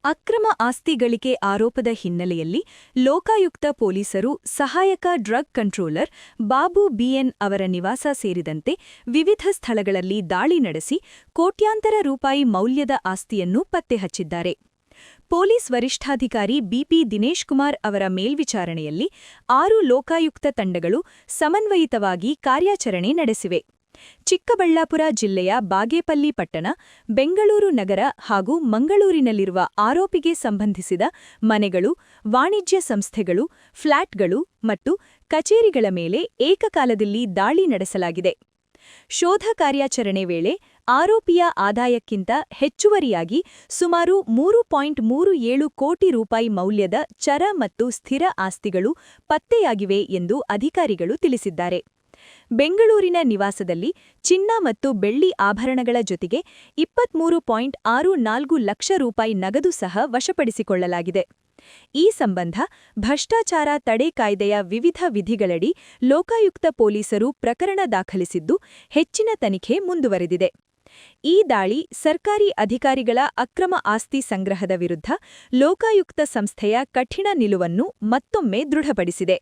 ಅಕ್ರಮ ಆಸ್ತಿ ಗಳಿಕೆ ಆರೋಪದ ಹಿನ್ನೆಲೆಯಲ್ಲಿ ಲೋಕಾಯುಕ್ತ ಪೊಲೀಸರು ಸಹಾಯಕ ಡ್ರಗ್ ಕಂಟ್ರೋಲರ್ ಬಾಬು ಬಿಎನ್ ಅವರ ನಿವಾಸ ಸೇರಿದಂತೆ ವಿವಿಧ ಸ್ಥಳಗಳಲ್ಲಿ ದಾಳಿ ನಡೆಸಿ ಕೋಟ್ಯಾಂತರ ರೂಪಾಯಿ ಮೌಲ್ಯದ ಆಸ್ತಿಯನ್ನು ಪತ್ತೆಹಚ್ಚಿದ್ದಾರೆ. ಪೊಲೀಸ್ ವರಿಷ್ಠಾಧಿಕಾರಿ ಬಿಪಿ ದಿನೇಶ್ ಕುಮಾರ್ ಅವರ ಮೇಲ್ವಿಚಾರಣೆಯಲ್ಲಿ 6 ಲೋಕಾಯುಕ್ತ ತಂಡಗಳು ಸಮನ್ವಯಿತವಾಗಿ ಕಾರ್ಯಾಚರಣೆ ನಡೆಸಿವೆ. ಚಿಕ್ಕಬಳ್ಳಾಪುರ ಜಿಲ್ಲೆಯ ಬಾಗೇಪಲ್ಲಿ ಪಟ್ಟಣ, ಬೆಂಗಳೂರು ನಗರ ಹಾಗೂ ಮಂಗಳೂರಿನಲ್ಲಿರುವ ಆರೋಪಿಗೆ ಸಂಬಂಧಿಸಿದ ಮನೆಗಳು, ವಾಣಿಜ್ಯ ಸಂಸ್ಥೆಗಳು, ಫ್ಲ್ಯಾಟ್ಗಳು ಮತ್ತು ಕಚೇರಿಗಳ ಮೇಲೆ ಏಕಕಾಲದಲ್ಲಿ ದಾಳಿ ನಡೆಸಲಾಗಿದೆ. ಶೋಧ ಕಾರ್ಯಾಚರಣೆ ವೇಳೆ ಆರೋಪಿಯ ಆದಾಯಕ್ಕಿಂತ ಹೆಚ್ಚುವರಿಯಾಗಿ ಸುಮಾರು 3.37 ಕೋಟಿ ರೂಪಾಯಿ ಮೌಲ್ಯದ ಚರ ಮತ್ತು ಸ್ಥಿರ ಆಸ್ತಿಗಳು ಪತ್ತೆಯಾಗಿವೆ ಎಂದು ಅಧಿಕಾರಿಗಳು ತಿಳಿಸಿದ್ದಾರೆ. ಬೆಂಗಳೂರಿನ ನಿವಾಸದಲ್ಲಿ ಚಿನ್ನ ಮತ್ತು ಬೆಳ್ಳಿ ಆಭರಣಗಳ ಜೊತೆಗೆ 23.64 ಲಕ್ಷ ರೂಪಾಯಿ ನಗದು ಸಹ ವಶಪಡಿಸಿಕೊಳ್ಳಲಾಗಿದೆ. ಈ ಸಂಬಂಧ ಭ್ರಷ್ಟಾಚಾರ ತಡೆ ಕಾಯ್ದೆಯ ವಿವಿಧ ವಿಧಿಗಳಡಿ ಲೋಕಾಯುಕ್ತ ಪೊಲೀಸರು ಪ್ರಕರಣ ದಾಖಲಿಸಿದ್ದು, ಹೆಚ್ಚಿನ ತನಿಖೆ ಮುಂದುವರೆದಿದೆ. ಈ ದಾಳಿ ಸರ್ಕಾರಿ ಅಧಿಕಾರಿಗಳ ಅಕ್ರಮ ಆಸ್ತಿ ಸಂಗ್ರಹದ ವಿರುದ್ಧ ಲೋಕಾಯುಕ್ತ ಸಂಸ್ಥೆಯ ಕಠಿಣ ನಿಲುವನ್ನು ಮತ್ತೊಮ್ಮೆ ದೃಢಪಡಿಸಿದೆ.